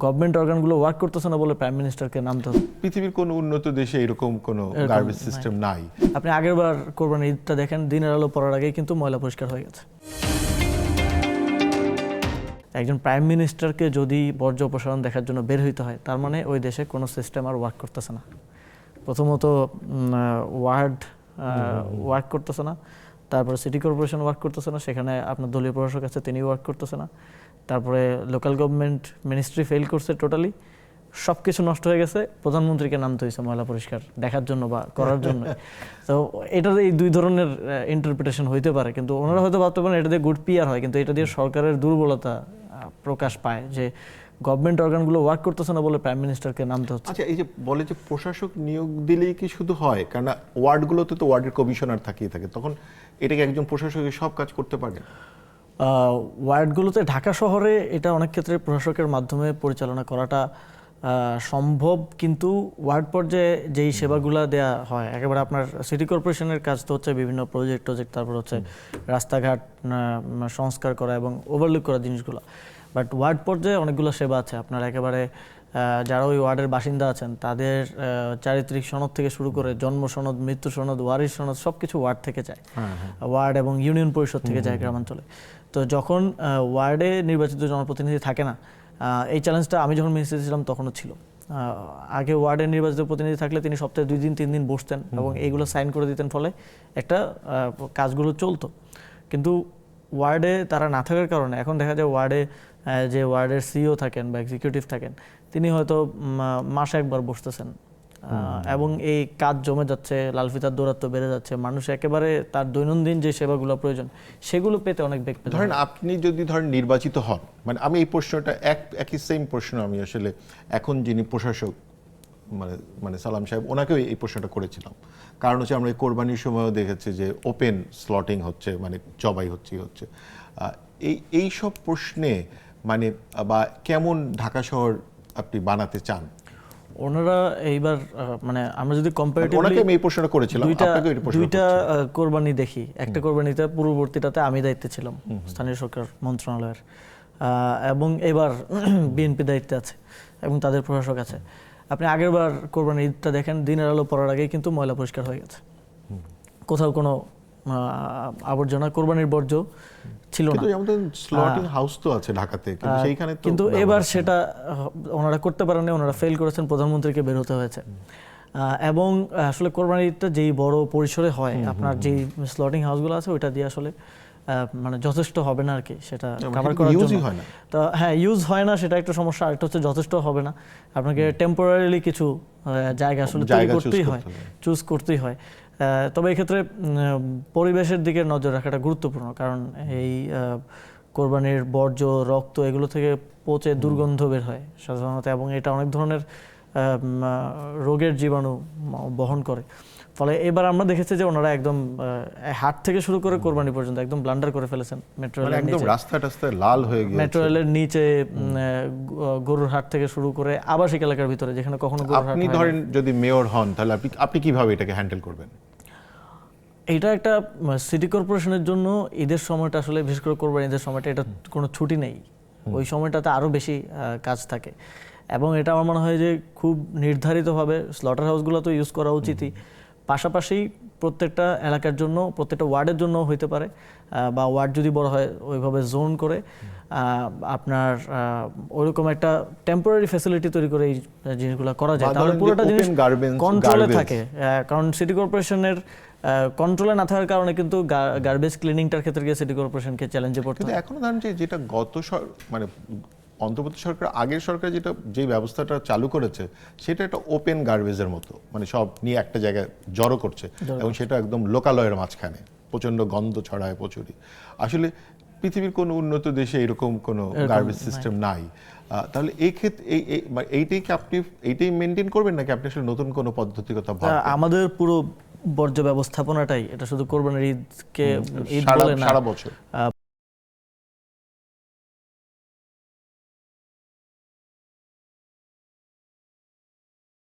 Government অর্গানগুলো work করতেছে না বলে প্রাইম মিনিস্টারকে নামতে হবে। পৃথিবীর কোনো উন্নত দেশে এরকম কোনো গার্বেজ সিস্টেম নাই। আপনি আগের বার কোরবানির ঈদটা দেখেন, দিনের আলো পড়ার আগেই কিন্তু ময়লা পরিষ্কার হয়ে গেছে। একজন প্রাইম মিনিস্টারকে যদি বর্জ্য অপসারণ দেখার জন্য বের হইতে হয়, তার মানে ওই দেশে কোনো সিস্টেম আর ওয়ার্ক করতেছে না। প্রথমত ওয়ার্ড ওয়ার্ক করতেছে না, তারপরে সিটি কর্পোরেশন ওয়ার্ক করতেছে না, সেখানে আপনার দলীয় প্রশাসক আছে তিনি ওয়ার্ক করতেছে না, তারপরে লোকাল গভর্নমেন্ট মিনিস্ট্রি ফেল করছে টোটালি, সব কিছু নষ্ট হয়ে গেছে। প্রধানমন্ত্রীকে নামতে হয়েছে ময়লা পরিষ্কার দেখার জন্য বা করার জন্য। তো এটার এই দুই ধরনের ইন্টারপ্রিটেশন হইতে পারে, কিন্তু ওনারা হয়তো ভাবতে পারেন এটা দিয়ে গুড পিআর হয়, কিন্তু এটা দিয়ে সরকারের দুর্বলতা প্রকাশ পায় যে গভর্নমেন্ট অর্গানগুলো ওয়ার্ক করতেছে না বলে প্রাইম মিনিস্টারকে নামতে হচ্ছে। আচ্ছা, এই যে বলে যে প্রশাসক নিয়োগ দিলেই কি শুধু হয়? কারণ ওয়ার্ডগুলোতে তো ওয়ার্ডের কমিশনার থাকিয়ে থাকে, তখন এটাকে একজন প্রশাসকের সব কাজ করতে পারে? ওয়ার্ডগুলোতে ঢাকা শহরে এটা অনেক ক্ষেত্রে প্রশাসকের মাধ্যমে পরিচালনা করাটা সম্ভব, কিন্তু ওয়ার্ড পর্যায়ে যেই সেবাগুলো দেয়া হয়, একেবারে আপনার সিটি কর্পোরেশনের কাজ তো হচ্ছে বিভিন্ন প্রজেক্ট, তারপর হচ্ছে রাস্তাঘাট সংস্কার করা এবং ওভারলুক করা জিনিসগুলো। বাট ওয়ার্ড পর্যায়ে অনেকগুলো সেবা আছে আপনার, একেবারে যারা ওই ওয়ার্ডের বাসিন্দা আছেন তাদের চারিত্রিক সনদ থেকে শুরু করে জন্ম সনদ, মৃত্যু সনদ, ওয়ারিশ সনদ সব কিছু ওয়ার্ড থেকে যায়, ওয়ার্ড এবং ইউনিয়ন পরিষদ থেকে যায় গ্রামাঞ্চলে। তো যখন ওয়ার্ডে নির্বাচিত জনপ্রতিনিধি থাকে না, এই চ্যালেঞ্জটা আমি যখন মিনিস্টার ছিলাম তখনও ছিল। আগে ওয়ার্ডের নির্বাচিত প্রতিনিধি থাকলে তিনি সপ্তাহে 2 দিন 3 দিন বসতেন এবং এইগুলো সাইন করে দিতেন, ফলে একটা কাজগুলো চলতো। কিন্তু ওয়ার্ডে তারা না থাকার কারণে এখন দেখা যায় ওয়ার্ডে যে ওয়ার্ডের সিইও থাকেন বা এক্সিকিউটিভ থাকেন, তিনি হয়তো মাসে একবার বসতেছেন এবং এই কাজ জমে যাচ্ছে, লালফিতার দৌরাত্ম্য বেড়ে যাচ্ছে, মানুষ একেবারে তার দৈনন্দিন যে সেবাগুলো প্রয়োজন সেগুলো পেতে অনেক বেগ পেতে। ধরেন আপনি যদি নির্বাচিত হন, মানে আমি এই প্রশ্নটা একই সেম প্রশ্ন আমি আসলে এখন যিনি প্রশাসক মানে সালাম সাহেব ওনাকেও এই প্রশ্নটা করেছিলাম। কারণ হচ্ছে আমরা এই কোরবানির সময়ও দেখেছি যে ওপেন স্লটিং হচ্ছে, মানে জবাই হচ্ছে। এই সব প্রশ্নে মানে বা কেমন ঢাকা শহর আপনি বানাতে চান? ওনারা এইবার মানে আমরা যদি কম্পারেটিভলি ওনাকে আমি এই প্রশ্নটা করেছিলাম, আপনাকেও এই প্রশ্ন। দুইটা কোরবানি দেখি, একটা কোরবানিতে পূর্ববর্তীটাতে আমি দায়িত্বে ছিলাম স্থানীয় সরকার মন্ত্রণালয়ের, এবং এবার বিএনপি দায়িত্বে আছে এবং তাদের প্রশাসক আছে। আপনি আগের বার কোরবানির ঈদটা দেখেন, দিনের আলো পড়ার আগেই কিন্তু ময়লা পরিষ্কার হয়ে গেছে, কোথাও কোনো আবর্জনা কোরবানির বর্জ্য ছিল না। আমাদের স্লটিং হাউস তো আছে ঢাকাতে, কিন্তু সেইখানে তো কিন্তু এবার সেটা ওনারা করতে পারেননি, ওনারা ফেল করেছেন, প্রধানমন্ত্রীকে বের হতে হয়েছে। এবং আসলে কোরবানির ঈদটা যেই বড় পরিসরে হয়, আপনার যেই স্লটিং হাউসগুলো আছে ওইটা দিয়ে আসলে মানে যথেষ্ট হবে না আর কি, সেটা কভার করার জন্য। তো হ্যাঁ, ইউজ হয় না, সেটা একটা সমস্যা। আরেকটা হচ্ছে যথেষ্ট হবে না, আপনাকে টেম্পোরারিলি কিছু জায়গা আসলে তৈরি করতেই হয়, চুজ করতেই হয়। তবে এক্ষেত্রে পরিবেশের দিকে নজর রাখাটা গুরুত্বপূর্ণ, কারণ এই কোরবানির বর্জ্য, রক্ত এগুলো থেকে পচে দুর্গন্ধ বের হয় সাধারণত, এবং এটা অনেক ধরনের রোগের জীবাণু বহন করে। ফলে এবার আমরা দেখেছি যে ওনারা একদম হাট থেকে শুরু করে কোরবানি পর্যন্ত একদম ব্লান্ডার করে ফেলেছেন। মেট্রো রেলের নিচে রাস্তায় লাল হয়ে গেছে, মেট্রো রেলের নিচে গরুর হাট থেকে শুরু করে আবাসিক এলাকার ভিতরে যেখানে কখনো গরুর হাট। আপনি ধরেন যদি মেয়র হন, তাহলে আপনি কিভাবে এটাকে হ্যান্ডেল করবেন? এটা একটা সিটি কর্পোরেশনের জন্য ঈদের সময়টা আসলে, বিশেষ করে কোরবানি ঈদের সময়টা, এটা কোনো ছুটি নেই, ওই সময়টাতে আরও বেশি কাজ থাকে। এবং এটা আমার মনে হয় যে খুব নির্ধারিতভাবে স্লটার হাউসগুলো তো ইউজ করা উচিতই, পাশাপাশি প্রত্যেকটা এলাকার জন্য, প্রত্যেকটা ওয়ার্ডের জন্য হইতে পারে, বা ওয়ার্ড যদি বড় হয় ওইভাবে জোন করে আপনার ওইরকম একটা টেম্পোরারি ফ্যাসিলিটি তৈরি করে এই জিনিসগুলো করা যায়, তাহলে পুরোটা জিনিস কন্ট্রোলে থাকে। কারণ সিটি কর্পোরেশনের কন্ট্রোলে না থাকার কারণে কিন্তু গার্বেজ ক্লিনিংটার ক্ষেত্রে গিয়ে সিটি কর্পোরেশনকে চ্যালেঞ্জে পড়তে হয়। এখনো ধরেন যেটা মানে অন্তর্বর্তী সরকার, আগের সরকার যে ব্যবস্থাটা চালু করেছে সেটা একটা ওপেন গার্বেজের মতো, মানে সব নিয়ে একটা জায়গায় জড়ো করছে, এবং সেটা একদম লোকালয়ের মাঝখানে প্রচন্ড গন্ধ ছড়ায় প্রচুরই। আসলে পৃথিবীর কোনো উন্নত দেশে এরকম কোনো গার্বেজ সিস্টেম নাই। তাহলে এই ক্ষেত্রে এইটাই মেনটেন করবেন, নাকি আপনি আসলে নতুন কোনো পদ্ধতিগত ভাববেন? আমাদের পুরো বর্জ্য ব্যবস্থাপনাটাই, এটা শুধু কোরবানির ঈদকে ঈদ বলে না, সারা বছর